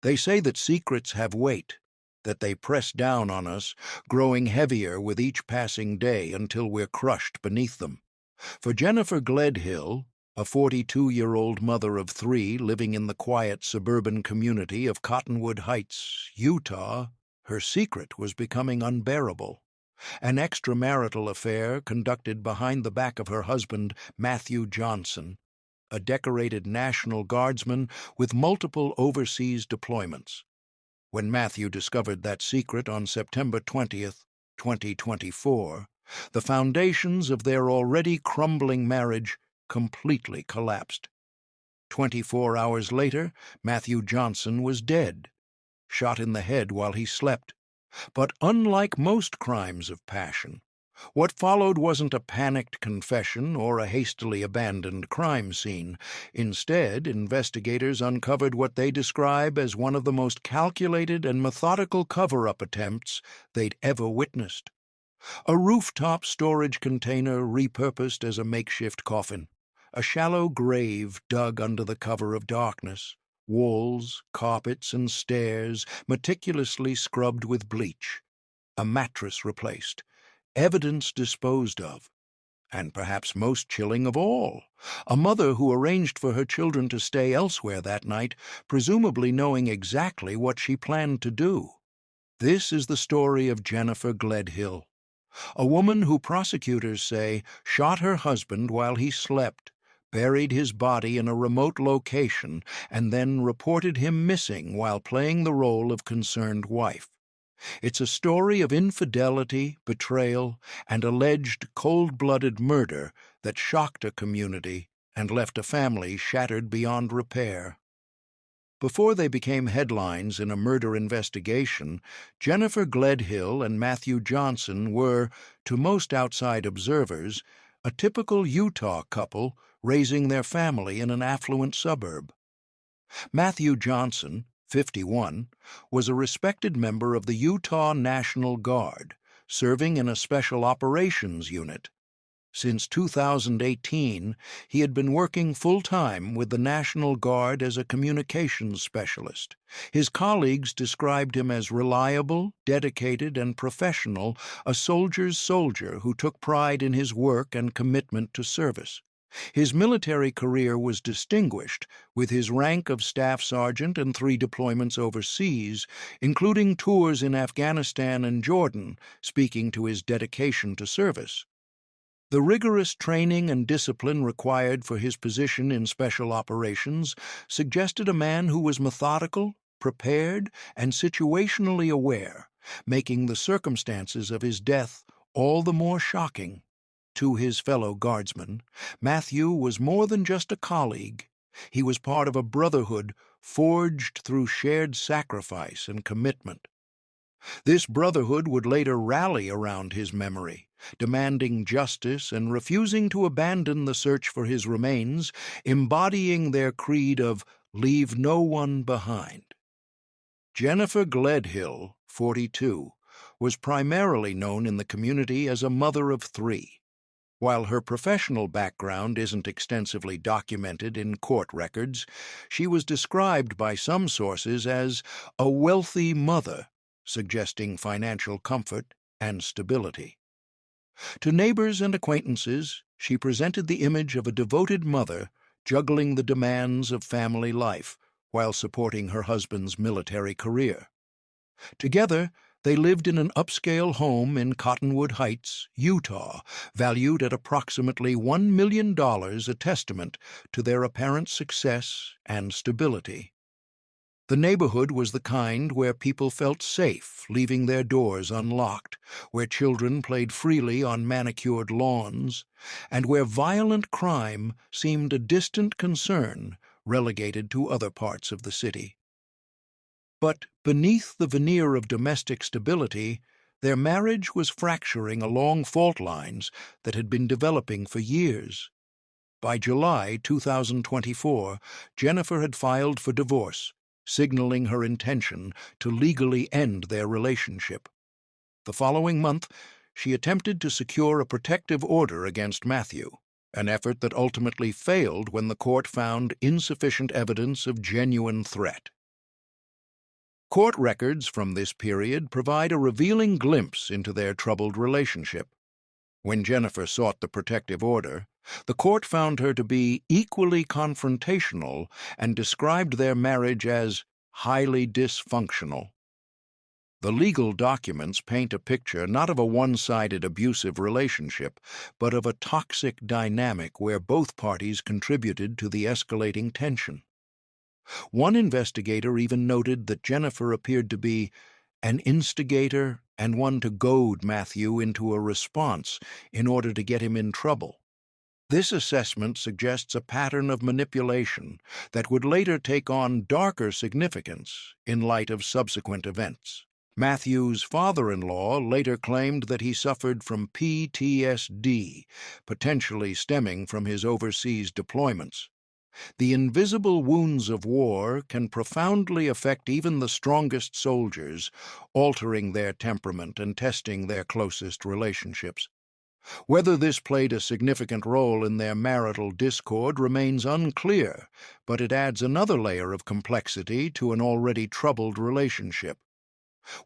They say that secrets have weight, that they press down on us, growing heavier with each passing day until we're crushed beneath them. For Jennifer Gledhill, a 42-year-old mother of three living in the quiet suburban community of Cottonwood Heights, Utah, her secret was becoming unbearable. An extramarital affair conducted behind the back of her husband, Matthew Johnson, a decorated National Guardsman with multiple overseas deployments. When Matthew discovered that secret on September 20th, 2024, the foundations of their already crumbling marriage completely collapsed. 24 hours later, Matthew Johnson was dead, shot in the head while he slept. But unlike most crimes of passion, what followed wasn't a panicked confession or a hastily abandoned crime scene. Instead, investigators uncovered what they describe as one of the most calculated and methodical cover-up attempts they'd ever witnessed. A rooftop storage container repurposed as a makeshift coffin, a shallow grave dug under the cover of darkness, walls, carpets, and stairs meticulously scrubbed with bleach, a mattress replaced, evidence disposed of, and perhaps most chilling of all, a mother who arranged for her children to stay elsewhere that night, presumably knowing exactly what she planned to do. This is the story of Jennifer Gledhill, a woman who prosecutors say shot her husband while he slept, buried his body in a remote location, and then reported him missing while playing the role of concerned wife. It's a story of infidelity, betrayal, and alleged cold-blooded murder that shocked a community and left a family shattered beyond repair. Before they became headlines in a murder investigation, Jennifer Gledhill and Matthew Johnson were, to most outside observers, a typical Utah couple raising their family in an affluent suburb. Matthew Johnson, 51, was a respected member of the Utah National Guard, serving in a special operations unit. Since 2018, he had been working full-time with the National Guard as a communications specialist. His colleagues described him as reliable, dedicated, and professional, a soldier's soldier who took pride in his work and commitment to service. His military career was distinguished, with his rank of staff sergeant and 3 deployments overseas, including tours in Afghanistan and Jordan, speaking to his dedication to service. The rigorous training and discipline required for his position in special operations suggested a man who was methodical, prepared, and situationally aware, making the circumstances of his death all the more shocking. To his fellow guardsmen, Matthew was more than just a colleague. He was part of a brotherhood forged through shared sacrifice and commitment. This brotherhood would later rally around his memory, demanding justice and refusing to abandon the search for his remains, embodying their creed of "leave no one behind." Jennifer Gledhill, 42, was primarily known in the community as a mother of 3. While her professional background isn't extensively documented in court records, she was described by some sources as a wealthy mother, suggesting financial comfort and stability. To neighbors and acquaintances, she presented the image of a devoted mother juggling the demands of family life while supporting her husband's military career. Together, they lived in an upscale home in Cottonwood Heights, Utah, valued at approximately $1 million, a testament to their apparent success and stability. The neighborhood was the kind where people felt safe leaving their doors unlocked, where children played freely on manicured lawns, and where violent crime seemed a distant concern relegated to other parts of the city. But beneath the veneer of domestic stability, their marriage was fracturing along fault lines that had been developing for years. By July 2024, Jennifer had filed for divorce, signaling her intention to legally end their relationship. The following month, she attempted to secure a protective order against Matthew, an effort that ultimately failed when the court found insufficient evidence of genuine threat. Court records from this period provide a revealing glimpse into their troubled relationship. When Jennifer sought the protective order, the court found her to be equally confrontational and described their marriage as highly dysfunctional. The legal documents paint a picture not of a one-sided abusive relationship, but of a toxic dynamic where both parties contributed to the escalating tension. One investigator even noted that Jennifer appeared to be an instigator and one to goad Matthew into a response in order to get him in trouble. This assessment suggests a pattern of manipulation that would later take on darker significance in light of subsequent events. Matthew's father-in-law later claimed that he suffered from PTSD, potentially stemming from his overseas deployments. The invisible wounds of war can profoundly affect even the strongest soldiers, altering their temperament and testing their closest relationships. Whether this played a significant role in their marital discord remains unclear, but it adds another layer of complexity to an already troubled relationship.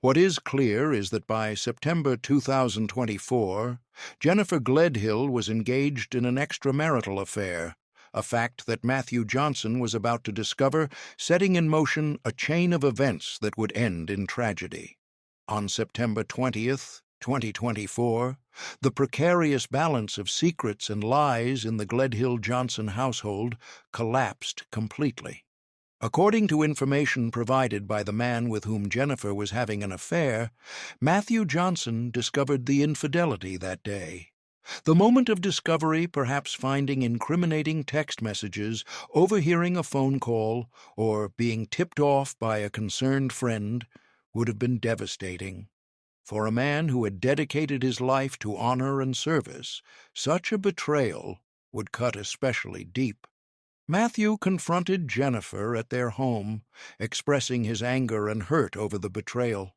What is clear is that by September 2024, Jennifer Gledhill was engaged in an extramarital affair, a fact that Matthew Johnson was about to discover, setting in motion a chain of events that would end in tragedy. On September 20th, 2024, the precarious balance of secrets and lies in the Gledhill-Johnson household collapsed completely. According to information provided by the man with whom Jennifer was having an affair, Matthew Johnson discovered the infidelity that day. The moment of discovery, perhaps finding incriminating text messages, overhearing a phone call, or being tipped off by a concerned friend, would have been devastating. For a man who had dedicated his life to honor and service, such a betrayal would cut especially deep. Matthew confronted Jennifer at their home, expressing his anger and hurt over the betrayal.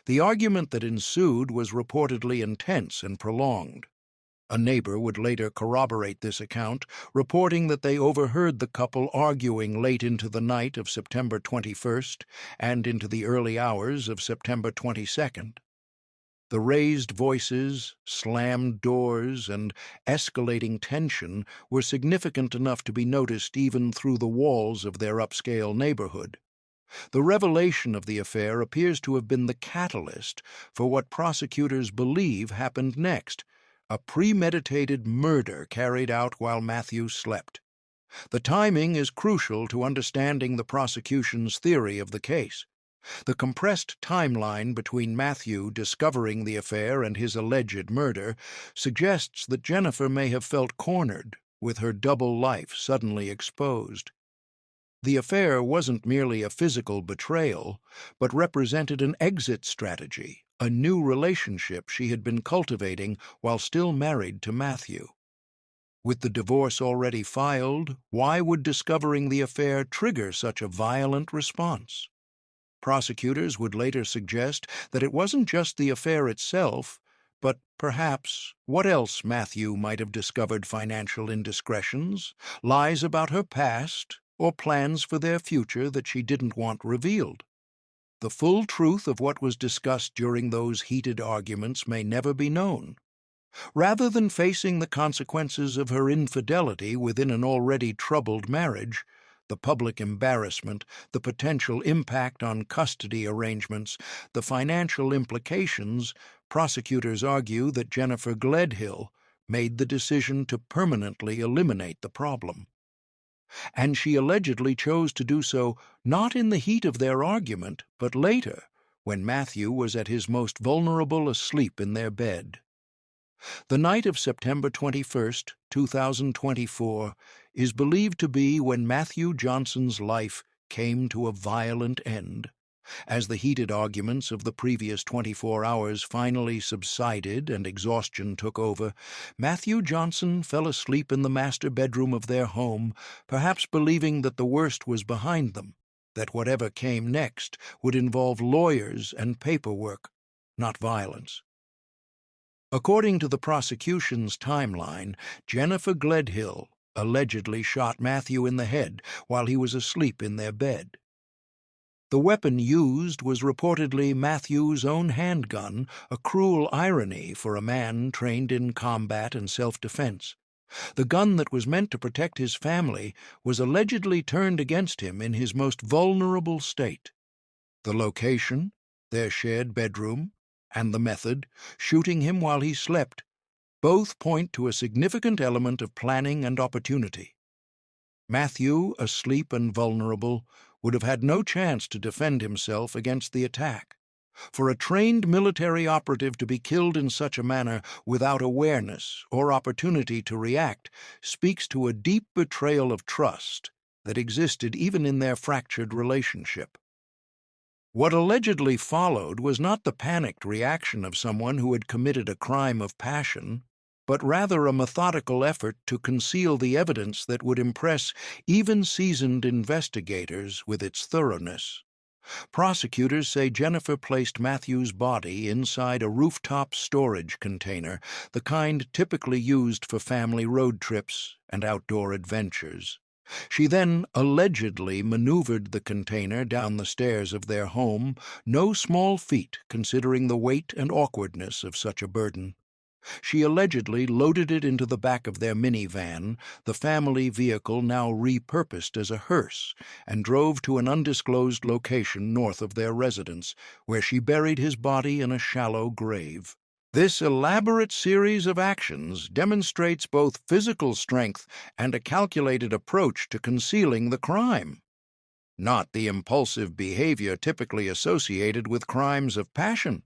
The argument that ensued was reportedly intense and prolonged. A neighbor would later corroborate this account, reporting that they overheard the couple arguing late into the night of September 21st and into the early hours of September 22nd. The raised voices, slammed doors, and escalating tension were significant enough to be noticed even through the walls of their upscale neighborhood. The revelation of the affair appears to have been the catalyst for what prosecutors believe happened next, a premeditated murder carried out while Matthew slept. The timing is crucial to understanding the prosecution's theory of the case. The compressed timeline between Matthew discovering the affair and his alleged murder suggests that Jennifer may have felt cornered, with her double life suddenly exposed. The affair wasn't merely a physical betrayal, but represented an exit strategy, a new relationship she had been cultivating while still married to Matthew. With the divorce already filed, why would discovering the affair trigger such a violent response? Prosecutors would later suggest that it wasn't just the affair itself, but perhaps what else Matthew might have discovered: financial indiscretions, lies about her past, or plans for their future that she didn't want revealed. The full truth of what was discussed during those heated arguments may never be known. Rather than facing the consequences of her infidelity within an already troubled marriage, the public embarrassment, the potential impact on custody arrangements, the financial implications, prosecutors argue that Jennifer Gledhill made the decision to permanently eliminate the problem. And she allegedly chose to do so not in the heat of their argument, but later, when Matthew was at his most vulnerable, asleep in their bed. The night of September 21st, 2024, is believed to be when Matthew Johnson's life came to a violent end. As the heated arguments of the previous 24 hours finally subsided and exhaustion took over, Matthew Johnson fell asleep in the master bedroom of their home, perhaps believing that the worst was behind them, that whatever came next would involve lawyers and paperwork, not violence. According to the prosecution's timeline, Jennifer Gledhill allegedly shot Matthew in the head while he was asleep in their bed. The weapon used was reportedly Matthew's own handgun, a cruel irony for a man trained in combat and self-defense. The gun that was meant to protect his family was allegedly turned against him in his most vulnerable state. The location, their shared bedroom, and the method, shooting him while he slept, both point to a significant element of planning and opportunity. Matthew, asleep and vulnerable, would have had no chance to defend himself against the attack. For a trained military operative to be killed in such a manner without awareness or opportunity to react speaks to a deep betrayal of trust that existed even in their fractured relationship. What allegedly followed was not the panicked reaction of someone who had committed a crime of passion, but rather a methodical effort to conceal the evidence that would impress even seasoned investigators with its thoroughness. Prosecutors say Jennifer placed Matthew's body inside a rooftop storage container, the kind typically used for family road trips and outdoor adventures. She then allegedly maneuvered the container down the stairs of their home, no small feat considering the weight and awkwardness of such a burden. She allegedly loaded it into the back of their minivan, the family vehicle now repurposed as a hearse, and drove to an undisclosed location north of their residence, where she buried his body in a shallow grave. This elaborate series of actions demonstrates both physical strength and a calculated approach to concealing the crime, not the impulsive behavior typically associated with crimes of passion.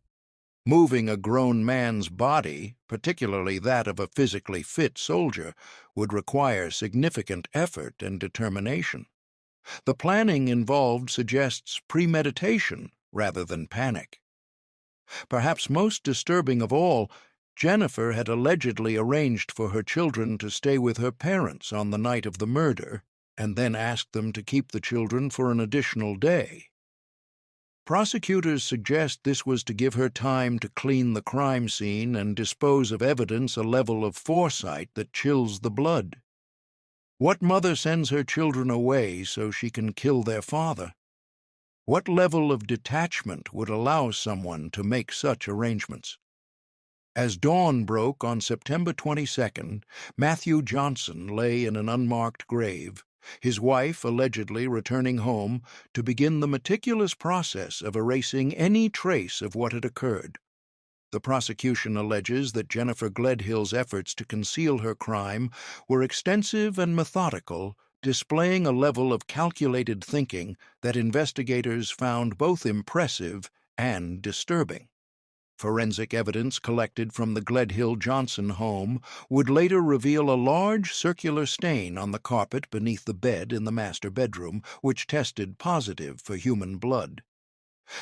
Moving a grown man's body, particularly that of a physically fit soldier, would require significant effort and determination. The planning involved suggests premeditation rather than panic. Perhaps most disturbing of all, Jennifer had allegedly arranged for her children to stay with her parents on the night of the murder, and then asked them to keep the children for an additional day. Prosecutors suggest this was to give her time to clean the crime scene and dispose of evidence a level of foresight that chills the blood. What mother sends her children away so she can kill their father? What level of detachment would allow someone to make such arrangements? As dawn broke on September 22nd, Matthew Johnson lay in an unmarked grave, his wife allegedly returning home to begin the meticulous process of erasing any trace of what had occurred. The prosecution alleges that Jennifer Gledhill's efforts to conceal her crime were extensive and methodical, displaying a level of calculated thinking that investigators found both impressive and disturbing. Forensic evidence collected from the Gledhill-Johnson home would later reveal a large circular stain on the carpet beneath the bed in the master bedroom, which tested positive for human blood.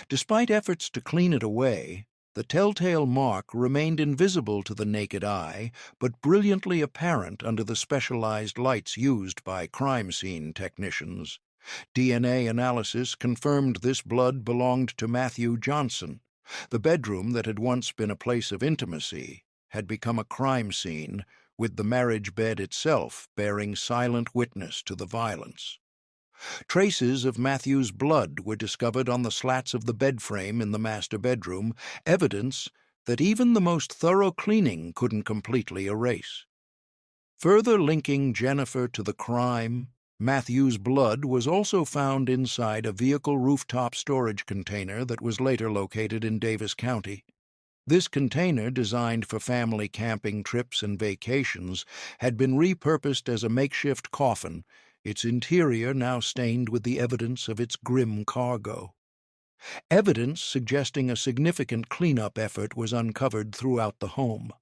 Despite efforts to clean it away, the telltale mark remained invisible to the naked eye, but brilliantly apparent under the specialized lights used by crime scene technicians. DNA analysis confirmed this blood belonged to Matthew Johnson. The bedroom that had once been a place of intimacy had become a crime scene, with the marriage bed itself bearing silent witness to the violence. Traces of Matthew's blood were discovered on the slats of the bed frame in the master bedroom, evidence that even the most thorough cleaning couldn't completely erase. Further linking Jennifer to the crime, Matthew's blood was also found inside a vehicle rooftop storage container that was later located in Davis County. This container, designed for family camping trips and vacations, had been repurposed as a makeshift coffin, its interior now stained with the evidence of its grim cargo. Evidence suggesting a significant cleanup effort was uncovered throughout the home.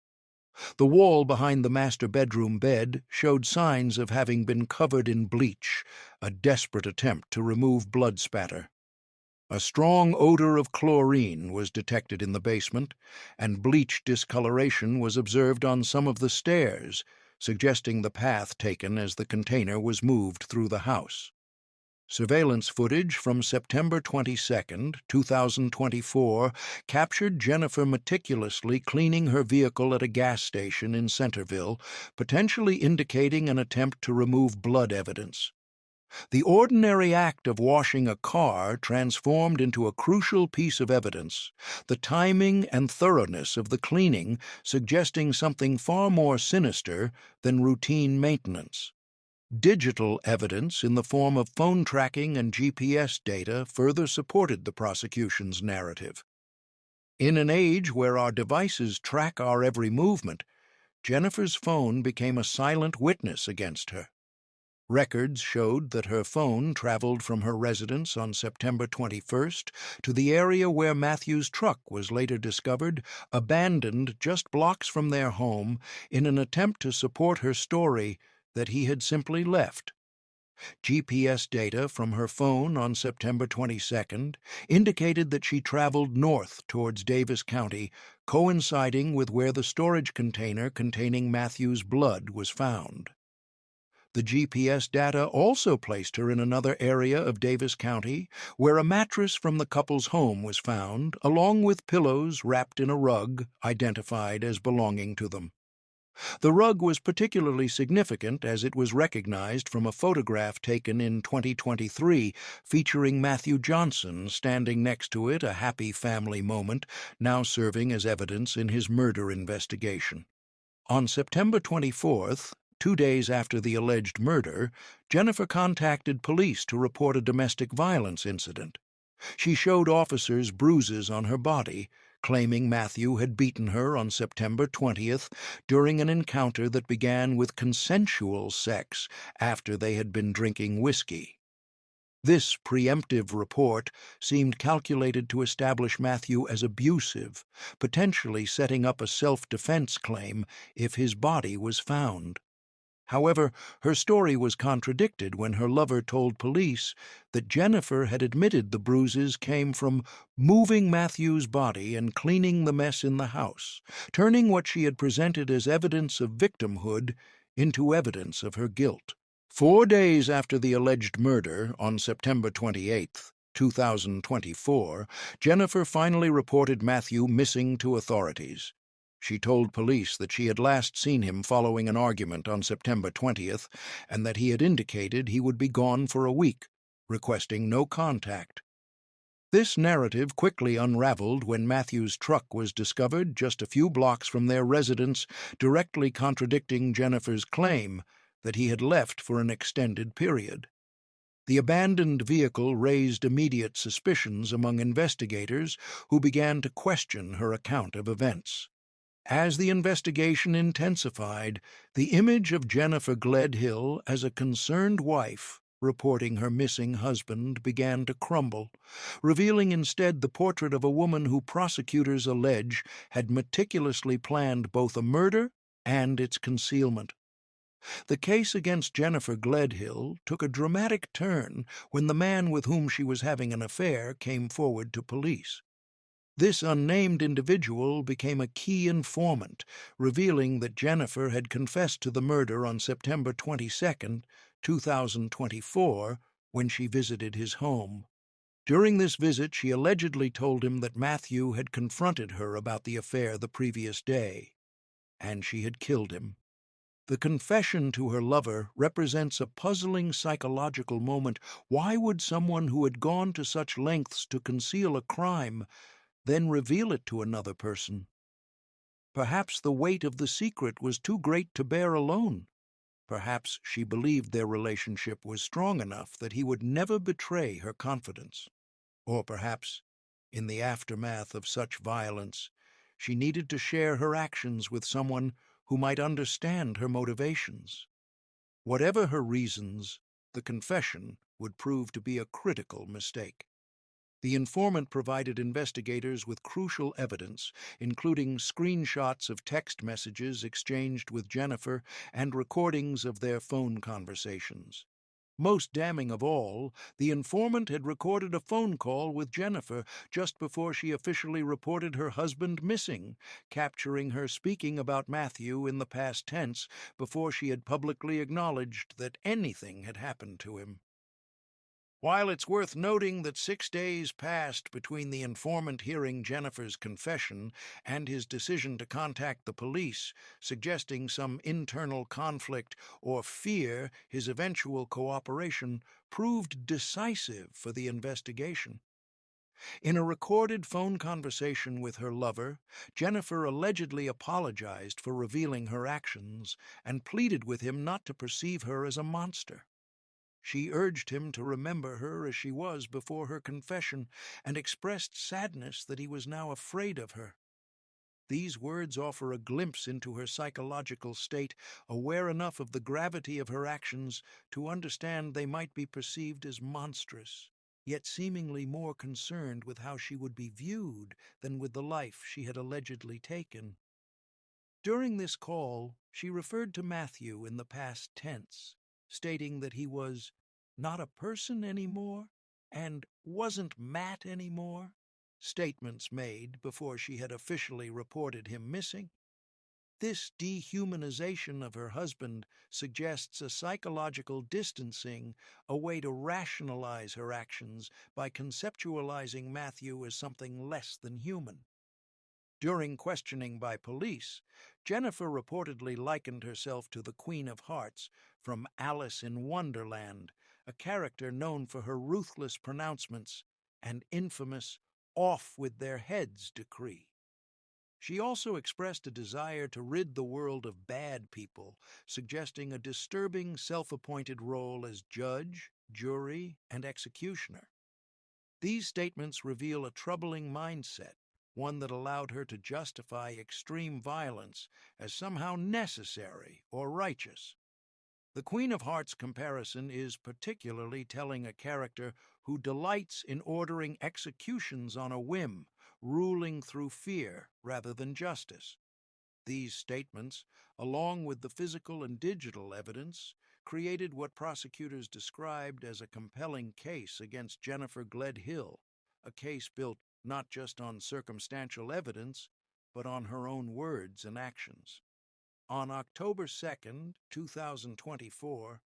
The wall behind the master bedroom bed showed signs of having been covered in bleach, a desperate attempt to remove blood spatter. A strong odor of chlorine was detected in the basement, and bleach discoloration was observed on some of the stairs, suggesting the path taken as the container was moved through the house. Surveillance footage from September 22, 2024, captured Jennifer meticulously cleaning her vehicle at a gas station in Centerville, potentially indicating an attempt to remove blood evidence. The ordinary act of washing a car transformed into a crucial piece of evidence, the timing and thoroughness of the cleaning suggesting something far more sinister than routine maintenance. Digital evidence in the form of phone tracking and GPS data further supported the prosecution's narrative. In an age where our devices track our every movement, Jennifer's phone became a silent witness against her. Records showed that her phone traveled from her residence on September 21st to the area where Matthew's truck was later discovered, abandoned just blocks from their home, in an attempt to support her story that he had simply left. GPS data from her phone on September 22nd indicated that she traveled north towards Davis County, coinciding with where the storage container containing Matthew's blood was found. The GPS data also placed her in another area of Davis County, where a mattress from the couple's home was found, along with pillows wrapped in a rug identified as belonging to them. The rug was particularly significant as it was recognized from a photograph taken in 2023 featuring Matthew Johnson standing next to it, a happy family moment, now serving as evidence in his murder investigation. On September 24th, 2 days after the alleged murder, Jennifer contacted police to report a domestic violence incident. She showed officers bruises on her body, claiming Matthew had beaten her on September 20th during an encounter that began with consensual sex after they had been drinking whiskey. This preemptive report seemed calculated to establish Matthew as abusive, potentially setting up a self-defense claim if his body was found. However, her story was contradicted when her lover told police that Jennifer had admitted the bruises came from moving Matthew's body and cleaning the mess in the house, turning what she had presented as evidence of victimhood into evidence of her guilt. 4 days after the alleged murder, on September 28, 2024, Jennifer finally reported Matthew missing to authorities. She told police that she had last seen him following an argument on September 20th and that he had indicated he would be gone for a week, requesting no contact. This narrative quickly unraveled when Matthew's truck was discovered just a few blocks from their residence, directly contradicting Jennifer's claim that he had left for an extended period. The abandoned vehicle raised immediate suspicions among investigators who began to question her account of events. As the investigation intensified, the image of Jennifer Gledhill as a concerned wife reporting her missing husband began to crumble, revealing instead the portrait of a woman who prosecutors allege had meticulously planned both a murder and its concealment. The case against Jennifer Gledhill took a dramatic turn when the man with whom she was having an affair came forward to police. This unnamed individual became a key informant, revealing that Jennifer had confessed to the murder on September 22, 2024, when she visited his home. During this visit, she allegedly told him that Matthew had confronted her about the affair the previous day, and she had killed him. The confession to her lover represents a puzzling psychological moment. Why would someone who had gone to such lengths to conceal a crime then reveal it to another person? Perhaps the weight of the secret was too great to bear alone. Perhaps she believed their relationship was strong enough that he would never betray her confidence. Or perhaps, in the aftermath of such violence, she needed to share her actions with someone who might understand her motivations. Whatever her reasons, the confession would prove to be a critical mistake. The informant provided investigators with crucial evidence, including screenshots of text messages exchanged with Jennifer and recordings of their phone conversations. Most damning of all, the informant had recorded a phone call with Jennifer just before she officially reported her husband missing, capturing her speaking about Matthew in the past tense before she had publicly acknowledged that anything had happened to him. While it's worth noting that 6 days passed between the informant hearing Jennifer's confession and his decision to contact the police, suggesting some internal conflict or fear his eventual cooperation proved decisive for the investigation. In a recorded phone conversation with her lover, Jennifer allegedly apologized for revealing her actions and pleaded with him not to perceive her as a monster. She urged him to remember her as she was before her confession and expressed sadness that he was now afraid of her. These words offer a glimpse into her psychological state, aware enough of the gravity of her actions to understand they might be perceived as monstrous, yet seemingly more concerned with how she would be viewed than with the life she had allegedly taken. During this call, she referred to Matthew in the past tense, stating that he was not a person anymore and wasn't Matt anymore, statements made before she had officially reported him missing. This dehumanization of her husband suggests a psychological distancing, a way to rationalize her actions by conceptualizing Matthew as something less than human. During questioning by police, Jennifer reportedly likened herself to the Queen of Hearts from Alice in Wonderland, a character known for her ruthless pronouncements and infamous "off with their heads" decree. She also expressed a desire to rid the world of bad people, suggesting a disturbing self-appointed role as judge, jury, and executioner. These statements reveal a troubling mindset, one that allowed her to justify extreme violence as somehow necessary or righteous. The Queen of Hearts comparison is particularly telling a character who delights in ordering executions on a whim, ruling through fear rather than justice. These statements, along with the physical and digital evidence, created what prosecutors described as a compelling case against Jennifer Gledhill, a case built not just on circumstantial evidence, but on her own words and actions. On October 2, 2024,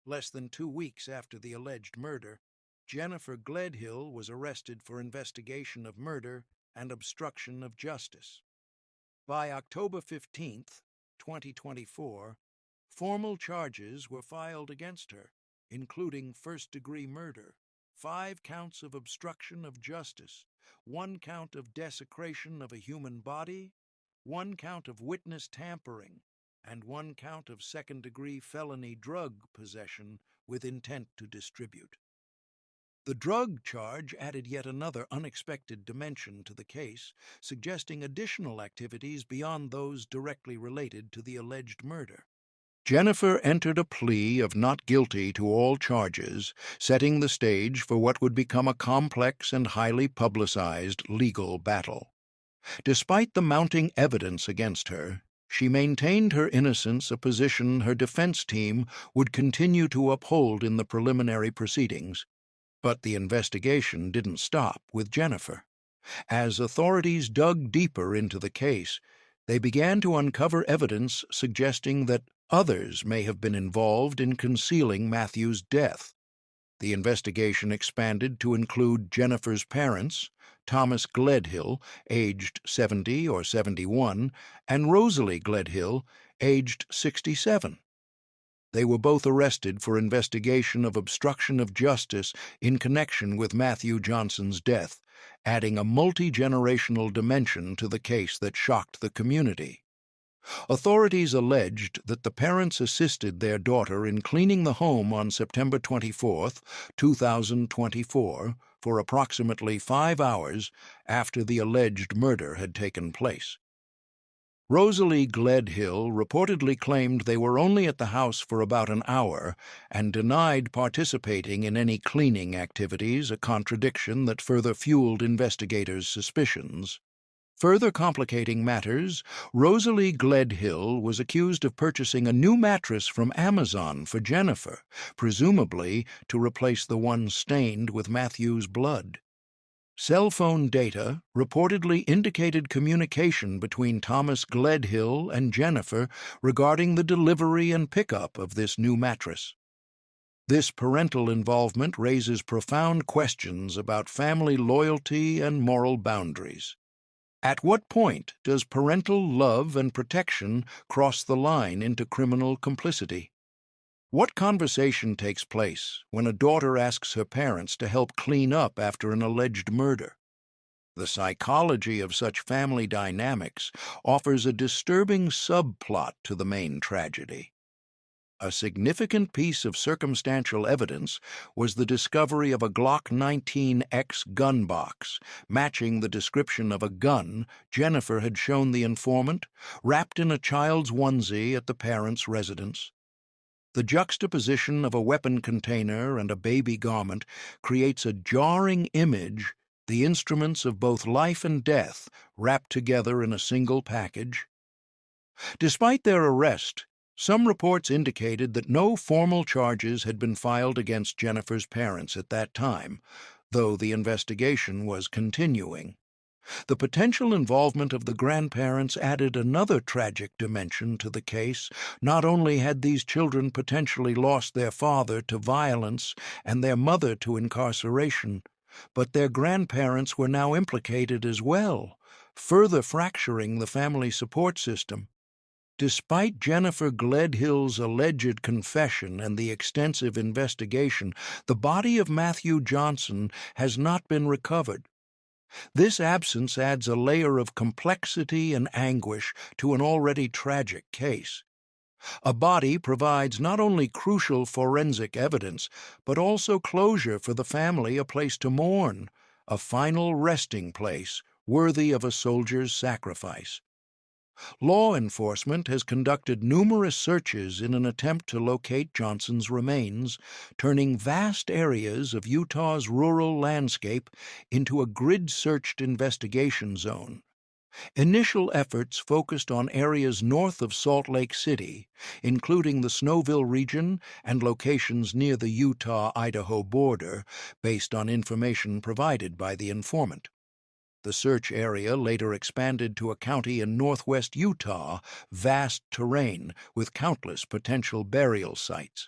less than 2 weeks after the alleged murder, Jennifer Gledhill was arrested for investigation of murder and obstruction of justice. By October 15th, 2024, formal charges were filed against her, including first-degree murder, 5 counts of obstruction of justice, 1 count of desecration of a human body, 1 count of witness tampering, and 1 count of second-degree felony drug possession with intent to distribute. The drug charge added yet another unexpected dimension to the case, suggesting additional activities beyond those directly related to the alleged murder. Jennifer entered a plea of not guilty to all charges, setting the stage for what would become a complex and highly publicized legal battle. Despite the mounting evidence against her, she maintained her innocence, a position her defense team would continue to uphold in the preliminary proceedings. But the investigation didn't stop with Jennifer. As authorities dug deeper into the case, they began to uncover evidence suggesting that others may have been involved in concealing Matthew's death. The investigation expanded to include Jennifer's parents, Thomas Gledhill, aged 70 or 71, and Rosalie Gledhill, aged 67. They were both arrested for investigation of obstruction of justice in connection with Matthew Johnson's death, adding a multi-generational dimension to the case that shocked the community. Authorities alleged that the parents assisted their daughter in cleaning the home on September 24, 2024, for approximately 5 hours after the alleged murder had taken place. Rosalie Gledhill reportedly claimed they were only at the house for about an hour and denied participating in any cleaning activities, a contradiction that further fueled investigators' suspicions. Further complicating matters, Rosalie Gledhill was accused of purchasing a new mattress from Amazon for Jennifer, presumably to replace the one stained with Matthew's blood. Cell phone data reportedly indicated communication between Thomas Gledhill and Jennifer regarding the delivery and pickup of this new mattress. This parental involvement raises profound questions about family loyalty and moral boundaries. At what point does parental love and protection cross the line into criminal complicity? What conversation takes place when a daughter asks her parents to help clean up after an alleged murder? The psychology of such family dynamics offers a disturbing subplot to the main tragedy. A significant piece of circumstantial evidence was the discovery of a Glock 19X gun box, matching the description of a gun Jennifer had shown the informant, wrapped in a child's onesie at the parents' residence. The juxtaposition of a weapon container and a baby garment creates a jarring image, the instruments of both life and death wrapped together in a single package. Despite their arrest, some reports indicated that no formal charges had been filed against Jennifer's parents at that time, though the investigation was continuing. The potential involvement of the grandparents added another tragic dimension to the case. Not only had these children potentially lost their father to violence and their mother to incarceration, but their grandparents were now implicated as well, further fracturing the family support system. Despite Jennifer Gledhill's alleged confession and the extensive investigation, the body of Matthew Johnson has not been recovered. This absence adds a layer of complexity and anguish to an already tragic case. A body provides not only crucial forensic evidence, but also closure for the family, a place to mourn, a final resting place worthy of a soldier's sacrifice. Law enforcement has conducted numerous searches in an attempt to locate Johnson's remains, turning vast areas of Utah's rural landscape into a grid-searched investigation zone. Initial efforts focused on areas north of Salt Lake City, including the Snowville region and locations near the Utah-Idaho border, based on information provided by the informant. The search area later expanded to a county in northwest Utah, vast terrain with countless potential burial sites.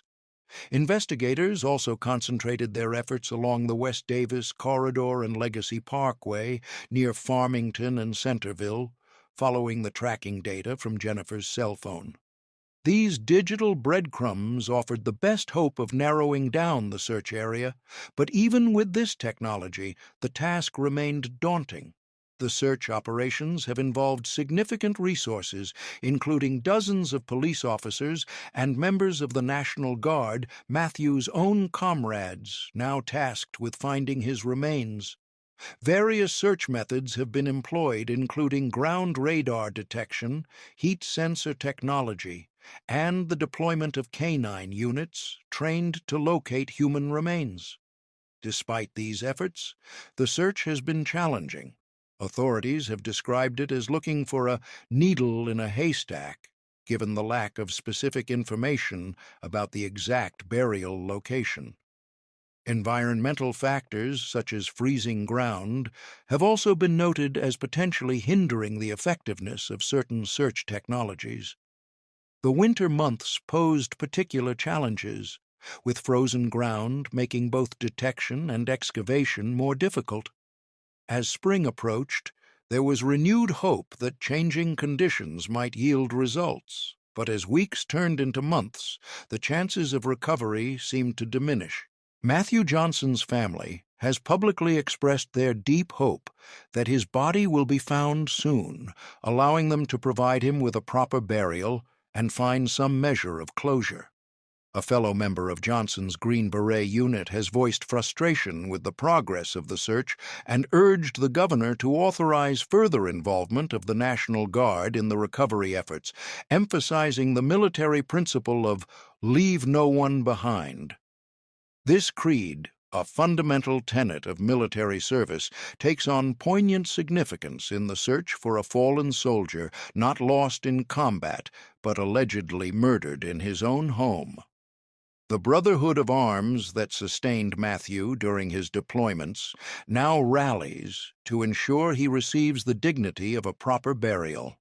Investigators also concentrated their efforts along the West Davis Corridor and Legacy Parkway near Farmington and Centerville, following the tracking data from Jennifer's cell phone. These digital breadcrumbs offered the best hope of narrowing down the search area, but even with this technology, the task remained daunting. The search operations have involved significant resources, including dozens of police officers and members of the National Guard, Matthew's own comrades, now tasked with finding his remains. Various search methods have been employed, including ground radar detection, heat sensor technology, and the deployment of canine units trained to locate human remains. Despite these efforts, the search has been challenging. Authorities have described it as looking for a needle in a haystack, given the lack of specific information about the exact burial location. Environmental factors, such as freezing ground, have also been noted as potentially hindering the effectiveness of certain search technologies. The winter months posed particular challenges, with frozen ground making both detection and excavation more difficult. As spring approached, there was renewed hope that changing conditions might yield results, but as weeks turned into months, the chances of recovery seemed to diminish. Matthew Johnson's family has publicly expressed their deep hope that his body will be found soon, allowing them to provide him with a proper burial and find some measure of closure. A fellow member of Johnson's Green Beret unit has voiced frustration with the progress of the search and urged the governor to authorize further involvement of the National Guard in the recovery efforts, emphasizing the military principle of "leave no one behind." This creed, a fundamental tenet of military service, takes on poignant significance in the search for a fallen soldier not lost in combat but allegedly murdered in his own home. The Brotherhood of Arms that sustained Matthew during his deployments now rallies to ensure he receives the dignity of a proper burial.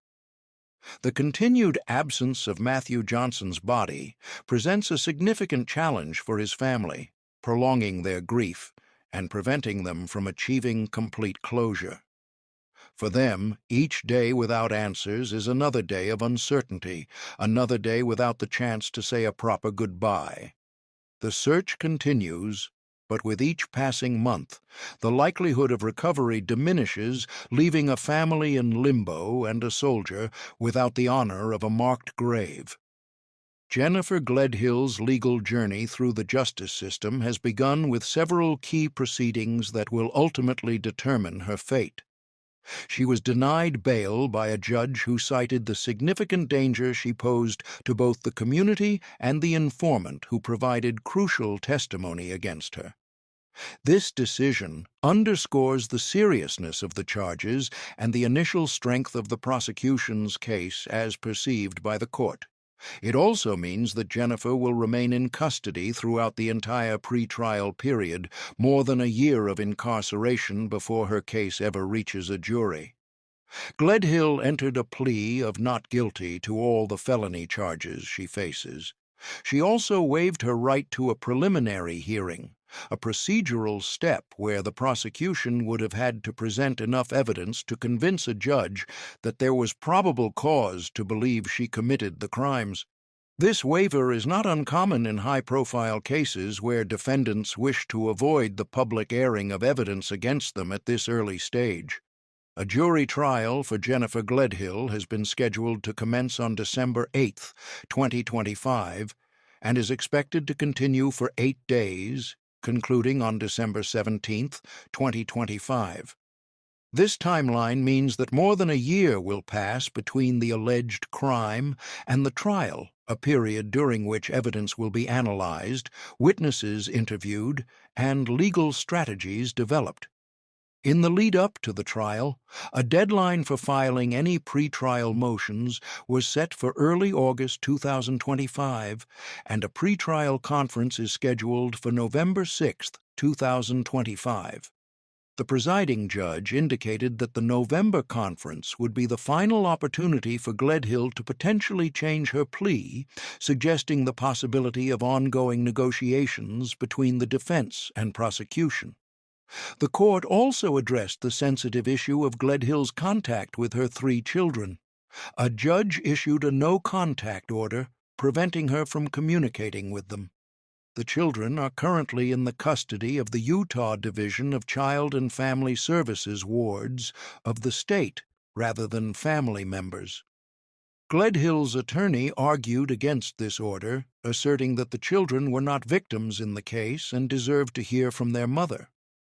The continued absence of Matthew Johnson's body presents a significant challenge for his family, prolonging their grief and preventing them from achieving complete closure. For them, each day without answers is another day of uncertainty, another day without the chance to say a proper goodbye. The search continues, but with each passing month, the likelihood of recovery diminishes, leaving a family in limbo and a soldier without the honor of a marked grave. Jennifer Gledhill's legal journey through the justice system has begun with several key proceedings that will ultimately determine her fate. She was denied bail by a judge who cited the significant danger she posed to both the community and the informant who provided crucial testimony against her. This decision underscores the seriousness of the charges and the initial strength of the prosecution's case as perceived by the court. It also means that Jennifer will remain in custody throughout the entire pretrial period, more than a year of incarceration before her case ever reaches a jury. Gledhill entered a plea of not guilty to all the felony charges she faces. She also waived her right to a preliminary hearing, a procedural step where the prosecution would have had to present enough evidence to convince a judge that there was probable cause to believe she committed the crimes. This waiver is not uncommon in high-profile cases where defendants wish to avoid the public airing of evidence against them at this early stage. A jury trial for Jennifer Gledhill has been scheduled to commence on December 8, 2025, and is expected to continue for 8 days, concluding on December 17, 2025. This timeline means that more than a year will pass between the alleged crime and the trial, a period during which evidence will be analyzed, witnesses interviewed, and legal strategies developed. In the lead-up to the trial, a deadline for filing any pretrial motions was set for early August 2025, and a pretrial conference is scheduled for November 6, 2025. The presiding judge indicated that the November conference would be the final opportunity for Gledhill to potentially change her plea, suggesting the possibility of ongoing negotiations between the defense and prosecution. The court also addressed the sensitive issue of Gledhill's contact with her 3 children. A judge issued a no-contact order, preventing her from communicating with them. The children are currently in the custody of the Utah Division of Child and Family Services wards of the state, rather than family members. Gledhill's attorney argued against this order, asserting that the children were not victims in the case and deserved to hear from their mother.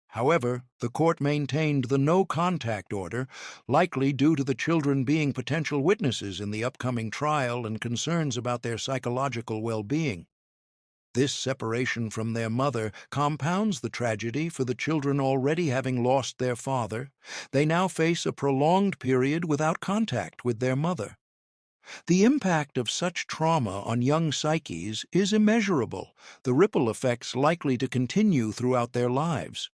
However, the court maintained the no-contact order, likely due to the children being potential witnesses in the upcoming trial and concerns about their psychological well-being. This separation from their mother compounds the tragedy for the children already having lost their father. They now face a prolonged period without contact with their mother. The impact of such trauma on young psyches is immeasurable, the ripple effects likely to continue throughout their lives.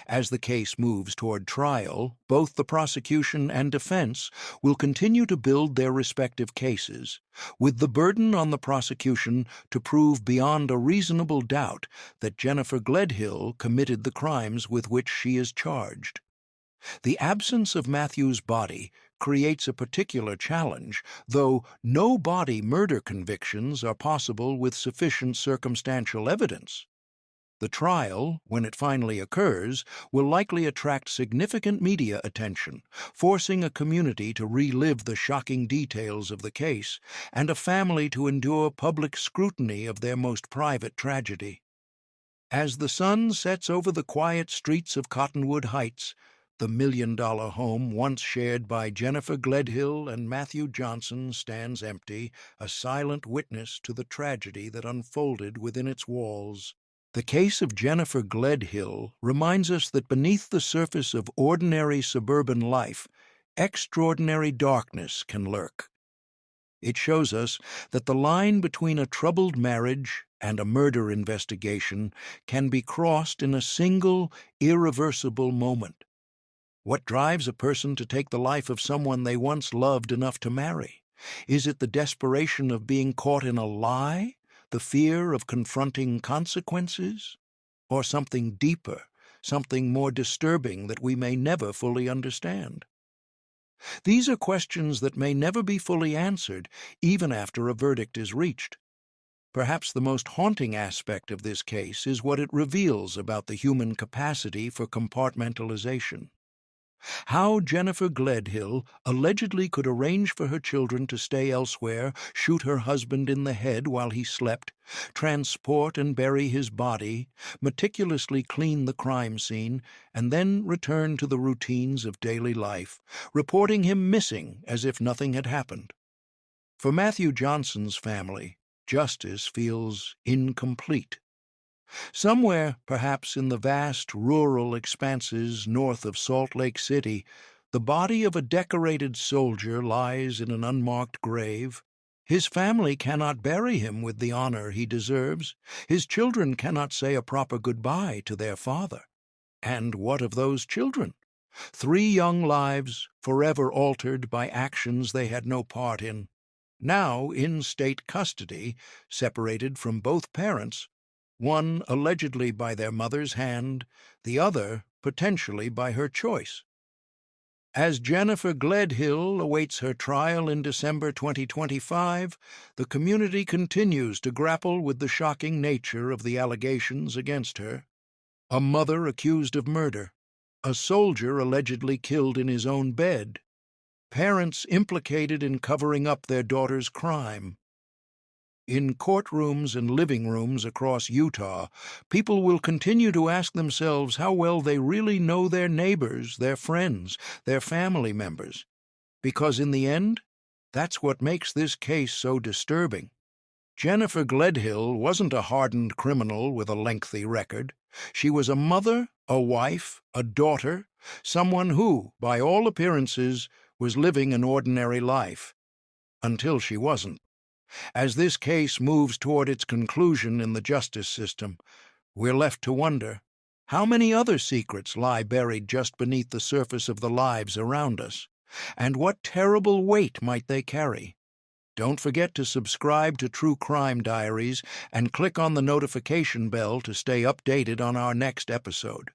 As the case moves toward trial, both the prosecution and defense will continue to build their respective cases, with the burden on the prosecution to prove beyond a reasonable doubt that Jennifer Gledhill committed the crimes with which she is charged. The absence of Matthew's body creates a particular challenge, though no body murder convictions are possible with sufficient circumstantial evidence. The trial, when it finally occurs, will likely attract significant media attention, forcing a community to relive the shocking details of the case and a family to endure public scrutiny of their most private tragedy. As the sun sets over the quiet streets of Cottonwood Heights, the million-dollar home once shared by Jennifer Gledhill and Matthew Johnson stands empty, a silent witness to the tragedy that unfolded within its walls. The case of Jennifer Gledhill reminds us that beneath the surface of ordinary suburban life, extraordinary darkness can lurk. It shows us that the line between a troubled marriage and a murder investigation can be crossed in a single, irreversible moment. What drives a person to take the life of someone they once loved enough to marry? Is it the desperation of being caught in a lie, the fear of confronting consequences, or something deeper, something more disturbing that we may never fully understand? These are questions that may never be fully answered, even after a verdict is reached. Perhaps the most haunting aspect of this case is what it reveals about the human capacity for compartmentalization. How Jennifer Gledhill allegedly could arrange for her children to stay elsewhere, shoot her husband in the head while he slept, transport and bury his body, meticulously clean the crime scene, and then return to the routines of daily life, reporting him missing as if nothing had happened. For Matthew Johnson's family, justice feels incomplete. Somewhere, perhaps in the vast rural expanses north of Salt Lake City, the body of a decorated soldier lies in an unmarked grave. His family cannot bury him with the honor he deserves. His children cannot say a proper goodbye to their father. And what of those children? 3 young lives, forever altered by actions they had no part in. Now in state custody, separated from both parents, one allegedly by their mother's hand, the other potentially by her choice. As Jennifer Gledhill awaits her trial in December 2025, the community continues to grapple with the shocking nature of the allegations against her. A mother accused of murder, a soldier allegedly killed in his own bed, parents implicated in covering up their daughter's crime. In courtrooms and living rooms across Utah, people will continue to ask themselves how well they really know their neighbors, their friends, their family members. Because in the end, that's what makes this case so disturbing. Jennifer Gledhill wasn't a hardened criminal with a lengthy record. She was a mother, a wife, a daughter, someone who, by all appearances, was living an ordinary life. Until she wasn't. As this case moves toward its conclusion in the justice system, we're left to wonder, how many other secrets lie buried just beneath the surface of the lives around us? And what terrible weight might they carry? Don't forget to subscribe to True Crime Diaries and click on the notification bell to stay updated on our next episode.